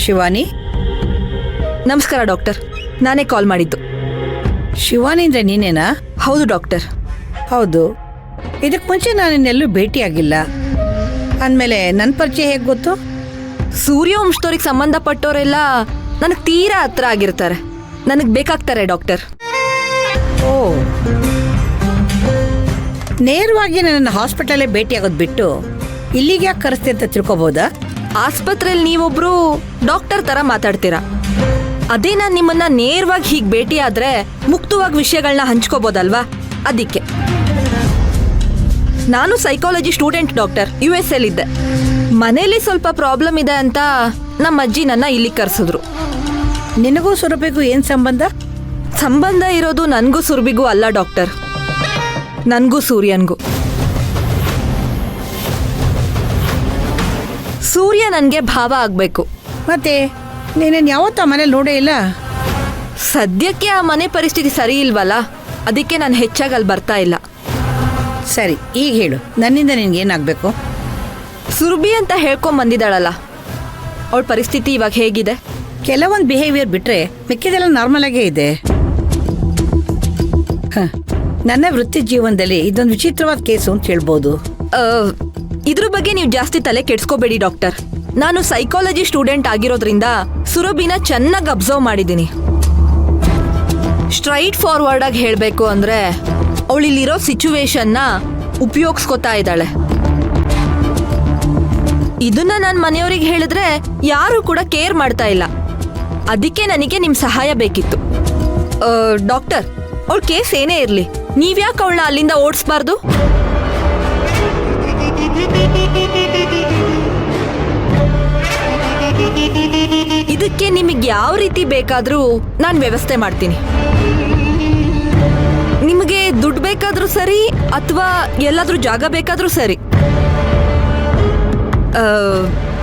ಶಿವಾನಿ. ನಮಸ್ಕಾರ ಡಾಕ್ಟರ್, ನಾನೇ ಕಾಲ್ ಮಾಡಿದ್ದು. ಶಿವಾನಿ ಅಂದರೆ ನೀನೇನಾ? ಹೌದು ಡಾಕ್ಟರ್. ಹೌದು. ಇದಕ್ಕೆ ಮುಂಚೆ ನಾನು ಇನ್ನೆಲ್ಲೂ ಭೇಟಿಯಾಗಿಲ್ಲ. ಅಂದಮೇಲೆ ನನ್ನ ಪರಿಚಯ ಹೇಗೆ ಗೊತ್ತು? ಸೂರ್ಯವಂಶದವ್ರಿಗೆ ಸಂಬಂಧಪಟ್ಟವರೆಲ್ಲ ನನಗೆ ತೀರಾ ಹತ್ರ ಆಗಿರ್ತಾರೆ, ನನಗೆ ಬೇಕಾಗ್ತಾರೆ ಡಾಕ್ಟರ್. ಓ, ನೇರವಾಗಿ ನನ್ನನ್ನು ಹಾಸ್ಪಿಟಲೇ ಭೇಟಿಯಾಗೋದು ಬಿಟ್ಟು ಇಲ್ಲಿಗೆ ಯಾಕೆ ಕರೆಸ್ತೆ ಅಂತ ತಿಳ್ಕೊಬೋದಾ? ಆಸ್ಪತ್ರೆಯಲ್ಲಿ ನೀವೊಬ್ರು ಡಾಕ್ಟರ್ ಥರ ಮಾತಾಡ್ತೀರಾ. ಅದೇ ನಾನು ನಿಮ್ಮನ್ನ ನೇರವಾಗಿ ಹೀಗೆ ಭೇಟಿ ಆದ್ರೆ ಮುಕ್ತವಾಗಿ ವಿಷಯಗಳನ್ನ ಹಂಚ್ಕೋಬೋದಲ್ವಾ? ಅದಕ್ಕೆ ನಾನು ಸೈಕಾಲಜಿ ಸ್ಟೂಡೆಂಟ್ ಡಾಕ್ಟರ್, US ಇದ್ದೆ. ಮನೇಲಿ ಸ್ವಲ್ಪ ಪ್ರಾಬ್ಲಮ್ ಇದೆ ಅಂತ ನಮ್ಮ ಅಜ್ಜಿ ನನ್ನ ಇಲ್ಲಿಗೆ ಕರೆಸಿದ್ರು. ನಿನಗೂ ಸುರಭಿಗೂ ಏನು ಸಂಬಂಧ? ಸಂಬಂಧ ಇರೋದು ನನಗೂ ಸುರಭಿಗೂ ಅಲ್ಲ ಡಾಕ್ಟರ್, ನನಗೂ ಸೂರ್ಯನ್ಗೂ. ಸೂರ್ಯ ನನಗೆ ಭಾವ ಆಗಬೇಕು. ಮತ್ತೆ ನೀನೇನು ಯಾವತ್ತೂ ಆ ಮನೇಲಿ ನೋಡೇ ಇಲ್ಲ? ಸದ್ಯಕ್ಕೆ ಆ ಮನೆ ಪರಿಸ್ಥಿತಿ ಸರಿ ಇಲ್ವಲ್ಲ, ಅದಕ್ಕೆ ನಾನು ಹೆಚ್ಚಾಗಿ ಅಲ್ಲಿ ಬರ್ತಾ ಇಲ್ಲ. ಸರಿ, ಈಗ ಹೇಳು, ನನ್ನಿಂದ ನಿನ್ಗೇನಾಗಬೇಕು? ಸುರಭಿ ಅಂತ ಹೇಳ್ಕೊಂಡ್ ಬಂದಿದ್ದಾಳಲ್ಲ, ಅವಳ ಪರಿಸ್ಥಿತಿ ಇವಾಗ ಹೇಗಿದೆ? ಕೆಲವೊಂದು ಬಿಹೇವಿಯರ್ ಬಿಟ್ಟರೆ ಮಿಕ್ಕಿದೆಲ್ಲ ನಾರ್ಮಲ್ ಆಗೇ ಇದೆ. ನನ್ನ ವೃತ್ತಿ ಜೀವನದಲ್ಲಿ ಇದೊಂದು ವಿಚಿತ್ರವಾದ ಕೇಸು ಅಂತ ಹೇಳ್ಬೋದು. ಇದ್ರ ಬಗ್ಗೆ ನೀವು ಜಾಸ್ತಿ ತಲೆ ಕೆಡ್ಸ್ಕೋಬೇಡಿ ಡಾಕ್ಟರ್. ನಾನು ಸೈಕಾಲಜಿ ಸ್ಟೂಡೆಂಟ್ ಆಗಿರೋದ್ರಿಂದ ಸುರಭಿನ ಚೆನ್ನಾಗಿ ಅಬ್ಸರ್ವ್ ಮಾಡಿದ್ದೀನಿ. ಸ್ಟ್ರೈಟ್ ಫಾರ್ವರ್ಡ್ ಆಗಿ ಹೇಳಬೇಕು ಅಂದ್ರೆ ಅವಳಿಲ್ಲಿರೋ ಸಿಚುವೇಶನ್ನ ಉಪಯೋಗಿಸ್ಕೋತಾ ಇದ್ದಾಳೆ. ಇದನ್ನ ನಾನು ಮನೆಯವರಿಗೆ ಹೇಳಿದ್ರೆ ಯಾರು ಕೂಡ ಕೇರ್ ಮಾಡ್ತಾ ಇಲ್ಲ. ಅದಕ್ಕೆ ನನಗೆ ನಿಮ್ಮ ಸಹಾಯ ಬೇಕಿತ್ತು ಡಾಕ್ಟರ್. ಅವಳ ಕೇಸ್ ಏನೇ ಇರಲಿ, ನೀವ್ಯಾಕೆ ಅವಳನ್ನ ಅಲ್ಲಿಂದ ಓಡಿಸ್ಬಾರ್ದು? ಇದಕ್ಕೆ ನಿಮಗೆ ಯಾವ ರೀತಿ ಬೇಕಾದ್ರೂ ನಾನು ವ್ಯವಸ್ಥೆ ಮಾಡ್ತೀನಿ. ನಿಮಗೆ ದುಡ್ಡು ಬೇಕಾದ್ರೂ ಸರಿ ಅಥವಾ ಎಲ್ಲಾದ್ರೂ ಜಾಗ ಬೇಕಾದ್ರೂ ಸರಿ.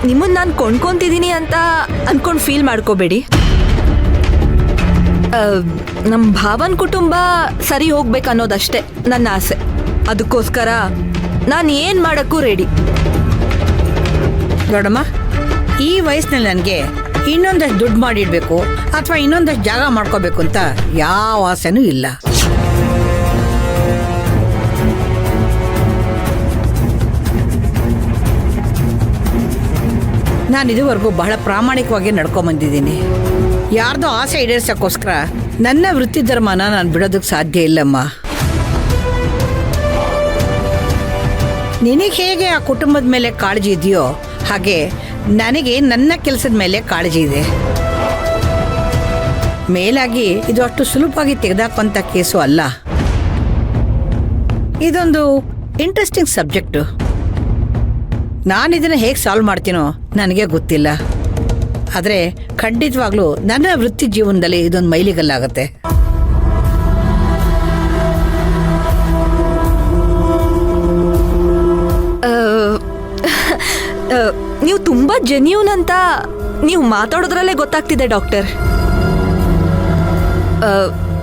ನಿಮ್ಮನ್ನ ನಾನು ಕೊಂಡ್ಕೊಂತಿದ್ದೀನಿ ಅಂತ ಅನ್ಕೊಂಡು ಫೀಲ್ ಮಾಡ್ಕೋಬೇಡಿ. ನಮ್ಮ ಭಾವನ್ ಕುಟುಂಬ ಸರಿ ಹೋಗ್ಬೇಕನ್ನೋದಷ್ಟೇ ನನ್ನ ಆಸೆ. ಅದಕ್ಕೋಸ್ಕರ ನಾನು ಏನು ಮಾಡೋಕ್ಕೂ ರೆಡಿ. ನೋಡಮ್ಮ, ಈ ವಯಸ್ಸಿನಲ್ಲಿ ನನಗೆ ಇನ್ನೊಂದಷ್ಟು ದುಡ್ಡು ಮಾಡಿಡಬೇಕು ಅಥವಾ ಇನ್ನೊಂದಷ್ಟು ಜಾಗ ಮಾಡ್ಕೋಬೇಕು ಅಂತ ಯಾವ ಆಸೆನೂ ಇಲ್ಲ. ನಾನು ಇದುವರೆಗೂ ಬಹಳ ಪ್ರಾಮಾಣಿಕವಾಗಿ ನಡ್ಕೊಂಬಂದಿದ್ದೀನಿ. ಯಾರ್ದೋ ಆಸೆ ಈಡೇರ್ಸೋಕ್ಕೋಸ್ಕರ ನನ್ನ ವೃತ್ತಿ ಧರ್ಮನ ನಾನು ಬಿಡೋದಕ್ಕೆ ಸಾಧ್ಯ ಇಲ್ಲಮ್ಮ. ನಿನಗೆ ಹೇಗೆ ಆ ಕುಟುಂಬದ ಮೇಲೆ ಕಾಳಜಿ ಇದೆಯೋ ಹಾಗೆ ನನಗೆ ನನ್ನ ಕೆಲಸದ ಮೇಲೆ ಕಾಳಜಿ ಇದೆ. ಮೇಲಾಗಿ ಇದು ಅಷ್ಟು ಸುಲಭವಾಗಿ ತೆಗೆದಾಕುವಂಥ ಕೇಸು ಅಲ್ಲ. ಇದೊಂದು ಇಂಟ್ರೆಸ್ಟಿಂಗ್ ಸಬ್ಜೆಕ್ಟು. ನಾನು ಇದನ್ನು ಹೇಗೆ ಸಾಲ್ವ್ ಮಾಡ್ತೀನೋ ನನಗೆ ಗೊತ್ತಿಲ್ಲ. ಆದರೆ ಖಂಡಿತವಾಗ್ಲೂ ನನ್ನ ವೃತ್ತಿ ಜೀವನದಲ್ಲಿ ಇದೊಂದು ಮೈಲಿಗಲ್ಲಾಗತ್ತೆ. ನೀವು ತುಂಬಾ ಜೆನ್ಯೂನ್ ಅಂತ ನೀವು ಮಾತಾಡೋದ್ರಲ್ಲೇ ಗೊತ್ತಾಗ್ತಿದೆ ಡಾಕ್ಟರ್.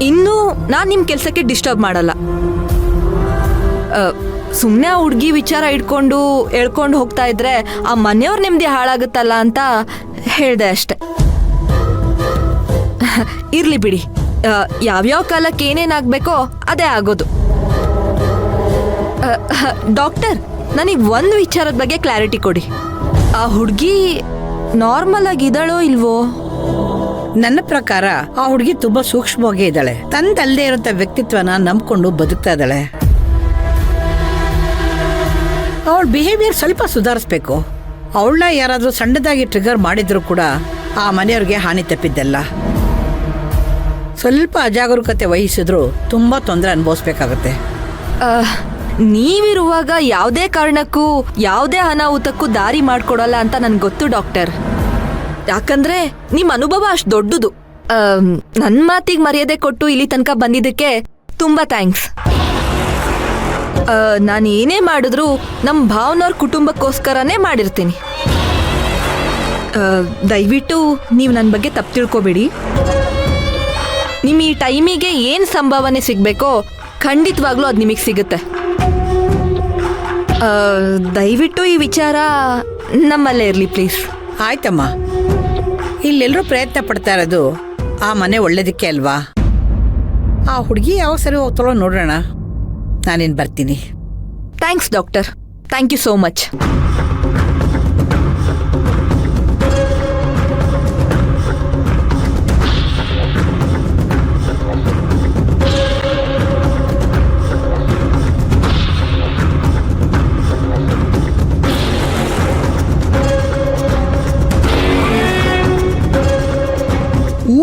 ಇನ್ನು ನಾನು ನಿಮ್ಮ ಕೆಲಸಕ್ಕೆ ಡಿಸ್ಟರ್ಬ್ ಮಾಡಲ್ಲ. ಸುಮ್ಮನೆ ಆ ಹುಡುಗಿ ವಿಚಾರ ಇಟ್ಕೊಂಡು ಹೇಳ್ಕೊಂಡು ಹೋಗ್ತಾ ಇದ್ರೆ ಆ ಮನೆಯವ್ರ ನೆಮ್ಮದಿ ಹಾಳಾಗುತ್ತಲ್ಲ ಅಂತ ಹೇಳಿದೆ ಅಷ್ಟೆ. ಇರ್ಲಿ ಬಿಡಿ, ಯಾವ್ಯಾವ ಕಾಲಕ್ಕೆ ಏನೇನಾಗಬೇಕೋ ಅದೇ ಆಗೋದು. ಡಾಕ್ಟರ್, ನನಗೆ ಒಂದು ವಿಚಾರದ ಬಗ್ಗೆ ಕ್ಲಾರಿಟಿ ಕೊಡಿ. ಆ ಹುಡುಗಿ ನಾರ್ಮಲ್ ಆಗಿದ್ದಾಳೋ ಇಲ್ವೋ? ನನ್ನ ಪ್ರಕಾರ ಆ ಹುಡುಗಿ ತುಂಬಾ ಸೂಕ್ಷ್ಮವಾಗಿ ಇದ್ದಾಳೆ. ತಂದಲ್ಲದೆ ಇರೋಂಥ ವ್ಯಕ್ತಿತ್ವನ ನಂಬ್ಕೊಂಡು ಬದುಕ್ತಾ ಇದ್ದಾಳೆ. ಅವಳ ಬಿಹೇವಿಯರ್ ಸ್ವಲ್ಪ ಸುಧಾರಿಸ್ಬೇಕು. ಅವಳನ್ನ ಯಾರಾದರೂ ಸಣ್ಣದಾಗಿ ಟ್ರಿಗರ್ ಮಾಡಿದ್ರು ಕೂಡ ಆ ಮನೆಯವ್ರಿಗೆ ಹಾನಿ ತಪ್ಪಿದ್ದಲ್ಲ. ಸ್ವಲ್ಪ ಅಜಾಗರೂಕತೆ ವಹಿಸಿದ್ರು ತುಂಬ ತೊಂದರೆ ಅನುಭವಿಸ್ಬೇಕಾಗತ್ತೆ. ನೀವಿರುವಾಗ ಯಾವುದೇ ಕಾರಣಕ್ಕೂ ಯಾವುದೇ ಅನಾಹುತಕ್ಕೂ ದಾರಿ ಮಾಡ್ಕೊಡಲ್ಲ ಅಂತ ನನ್ಗೆ ಗೊತ್ತು ಡಾಕ್ಟರ್. ಯಾಕಂದ್ರೆ ನಿಮ್ಮ ಅನುಭವ ಅಷ್ಟು ದೊಡ್ಡದು. ನನ್ನ ಮಾತಿಗೆ ಮರ್ಯಾದೆ ಕೊಟ್ಟು ಇಲ್ಲಿ ತನಕ ಬಂದಿದ್ದಕ್ಕೆ ತುಂಬ ಥ್ಯಾಂಕ್ಸ್. ನಾನು ಏನೇ ಮಾಡಿದ್ರು ನಮ್ಮ ಭಾವನವ್ರ ಕುಟುಂಬಕ್ಕೋಸ್ಕರನೇ ಮಾಡಿರ್ತೀನಿ. ದಯವಿಟ್ಟು ನೀವು ನನ್ನ ಬಗ್ಗೆ ತಪ್ಪು ತಿಳ್ಕೊಬೇಡಿ. ನಿಮ್ಮ ಈ ಟೈಮಿಗೆ ಏನು ಸಂಭಾವನೆ ಸಿಗಬೇಕೋ ಖಂಡಿತವಾಗ್ಲೂ ಅದು ನಿಮಗೆ ಸಿಗುತ್ತೆ. ದಯವಿಟ್ಟು ಈ ವಿಚಾರ ನಮ್ಮಲ್ಲೇ ಇರಲಿ ಪ್ಲೀಸ್. ಆಯ್ತಮ್ಮ, ಇಲ್ಲೆಲ್ಲರೂ ಪ್ರಯತ್ನ ಪಡ್ತಾ ಇರೋದು ಆ ಮನೆ ಒಳ್ಳೇದಕ್ಕೆ ಅಲ್ವಾ? ಆ ಹುಡುಗಿ ಯಾವಾಗ ಸರಿ ಹೋಗ್ತಾಳೋ ನೋಡೋಣ. ನಾನೇನು ಬರ್ತೀನಿ. Thanks doctor, thank you so much.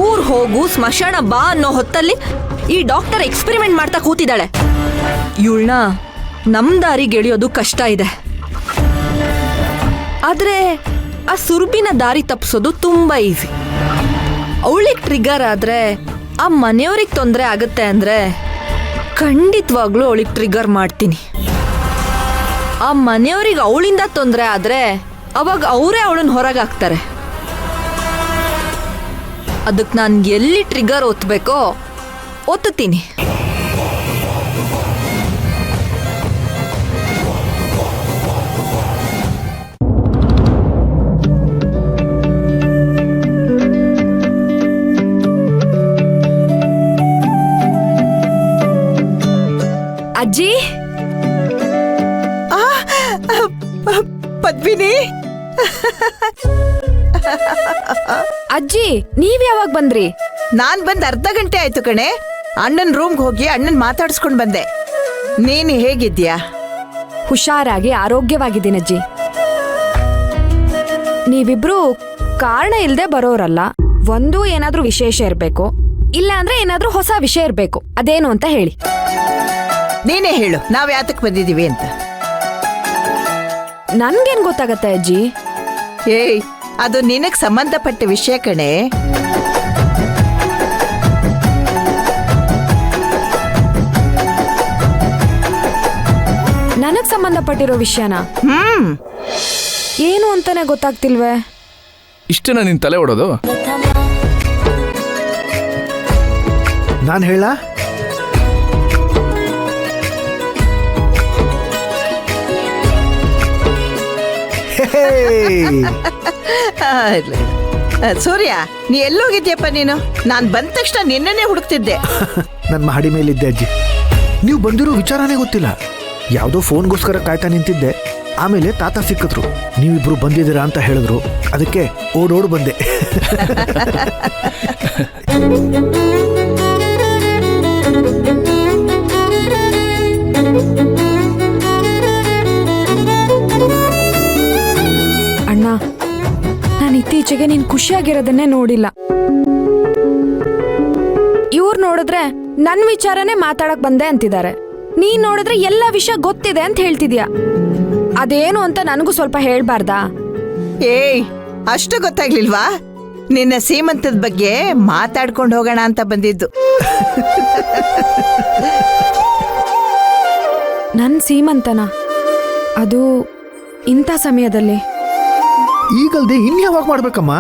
ಊರ್ ಹೋಗು ಸ್ಮಶಾನ ಬಾ ಅನ್ನೋ ಹೊತ್ತಲ್ಲಿ ಈ ಡಾಕ್ಟರ್ ಎಕ್ಸ್ಪೆರಿಮೆಂಟ್ ಮಾಡ್ತಾ ಕೂತಿದ್ದಾಳೆ. ಇವಳನ್ನ ನಮ್ ದಾರಿಗೆ ಎಳೆಯೋದು ಕಷ್ಟ ಇದೆ, ಆದ್ರೆ ಆ ಸುರ್ಬಿನ ದಾರಿ ತಪ್ಪಿಸೋದು ತುಂಬಾ ಈಸಿ. ಅವಳಿಗೆ ಟ್ರಿಗರ್ ಆದ್ರೆ ಆ ಮನೆಯವ್ರಿಗೆ ತೊಂದರೆ ಆಗುತ್ತೆ ಅಂದ್ರೆ ಖಂಡಿತವಾಗ್ಲೂ ಅವಳಿಗೆ ಟ್ರಿಗರ್ ಮಾಡ್ತೀನಿ. ಆ ಮನೆಯವ್ರಿಗೆ ಅವಳಿಂದ ತೊಂದರೆ ಆದ್ರೆ ಅವಾಗ ಅವರೇ ಅವಳನ್ನ ಹೊರಗಾಕ್ತಾರೆ. ಅದಕ್ಕೆ ನಾನು ಎಲ್ಲಿ ಟ್ರಿಗರ್ ಒತ್ತಬೇಕೋ ಒತ್ತುತ್ತೀನಿ. ಅಜ್ಜಿ, ಪದ್ಮಿನಿ, ಅಜ್ಜಿ ನೀವ್ ಯಾವಾಗ ಬಂದ್ರಿ? ನಾನ್ ಬಂದ್ ಅರ್ಧ ಗಂಟೆ ಆಯ್ತು ಕಣೆ. ಅಣ್ಣನ್ ರೂಮ್ಗೆ ಹೋಗಿ ಅಣ್ಣನ್ ಮಾತಾಡ್ಸ್ಕೊಂಡ್ ಬಂದೆ. ನೀನು ಹೇಗಿದ್ಯಾ? ಹುಷಾರಾಗಿ ಆರೋಗ್ಯವಾಗಿದ್ದೀನಿ ಅಜ್ಜಿ. ನೀವಿಬ್ರು ಕಾರಣ ಇಲ್ದೆ ಬರೋರಲ್ಲ. ಒಂದು ಏನಾದ್ರೂ ವಿಶೇಷ ಇರ್ಬೇಕು, ಇಲ್ಲ ಅಂದ್ರೆ ಏನಾದ್ರೂ ಹೊಸ ವಿಷಯ ಇರ್ಬೇಕು. ಅದೇನು ಅಂತ ಹೇಳಿ. ನೀನೇ ಹೇಳು, ನಾವ್ ಯಾತಕ್ ಬಂದಿದೀವಿ ಅಂತ. ನನ್ಗೇನ್ ಗೊತ್ತಾಗತ್ತೆ ಅಜ್ಜಿ? ಏಯ್, ಅದು ನಿನಗ್ ಸಂಬಂಧಪಟ್ಟ ವಿಷಯ ಕಣೆ. ನನಗ್ ಸಂಬಂಧಪಟ್ಟಿರೋ ವಿಷಯನ? ಏನು ಅಂತಾನೆ ಗೊತ್ತಾಗ್ತಿಲ್ವೇ. ಇಷ್ಟೇನ ನಿನ್ ತಲೆ ಓಡೋದು? ನಾನು ಹೇಳ ಸೂರ್ಯ, ನೀ ಎಲ್ಲೋಗಿದ್ಯಪ್ಪ ನೀನು? ನಾನ್ ಬಂದ ತಕ್ಷಣ ನಿನ್ನನ್ನೇ ಹುಡುಕ್ತಿದ್ದೆ. ನನ್ನ ಮಹಡಿ ಮೇಲಿದ್ದೆ ಅಜ್ಜಿ. ನೀವು ಬಂದಿರೋ ವಿಚಾರನೇ ಗೊತ್ತಿಲ್ಲ. ಯಾವುದೋ ಫೋನ್ಗೋಸ್ಕರ ಕಾಯ್ತಾ ನಿಂತಿದ್ದೆ. ಆಮೇಲೆ ತಾತ ಸಿಕ್ಕಿದ್ರು. ನೀವಿಬ್ರು ಬಂದಿದ್ದೀರಾ ಅಂತ ಹೇಳಿದ್ರು. ಅದಕ್ಕೆ ಓಡೋಡು ಬಂದೆ. ಅಣ್ಣ, ನಾನು ಇತ್ತೀಚೆಗೆ ನೀನ್ ಖುಷಿಯಾಗಿರೋದನ್ನೇ ನೋಡಿಲ್ಲ. ಇವ್ರು ನೋಡಿದ್ರೆ ನನ್ ವಿಚಾರನೇ ಮಾತಾಡಕ್ ಬಂದೆ ಅಂತಿದ್ದಾರೆ. ನೀನ್ ನೋಡಿದ್ರೆ ಎಲ್ಲ ವಿಷಯ ಗೊತ್ತಿದೆ ಅಂತ ಹೇಳ್ತಿದ್ಯಾ. ಅದೇನು ಅಂತ ನನಗೂ ಸ್ವಲ್ಪ ಹೇಳ್ಬಾರ್ದಾ? ಏಯ್, ಅಷ್ಟು ಗೊತ್ತಾಗ್ಲಿಲ್ವಾ? ನಿನ್ನ ಸೀಮಂತದ ಬಗ್ಗೆ ಮಾತಾಡ್ಕೊಂಡು ಹೋಗೋಣ ಅಂತ ಬಂದಿದ್ದು. ನನ್ ಸೀಮಂತನ? ಅದು ಇಂಥ ಸಮಯದಲ್ಲಿ? ಈಗಲ್ದೆ ಇನ್ಯಾವಾಗ ಮಾಡ್ಬೇಕಮ್ಮ?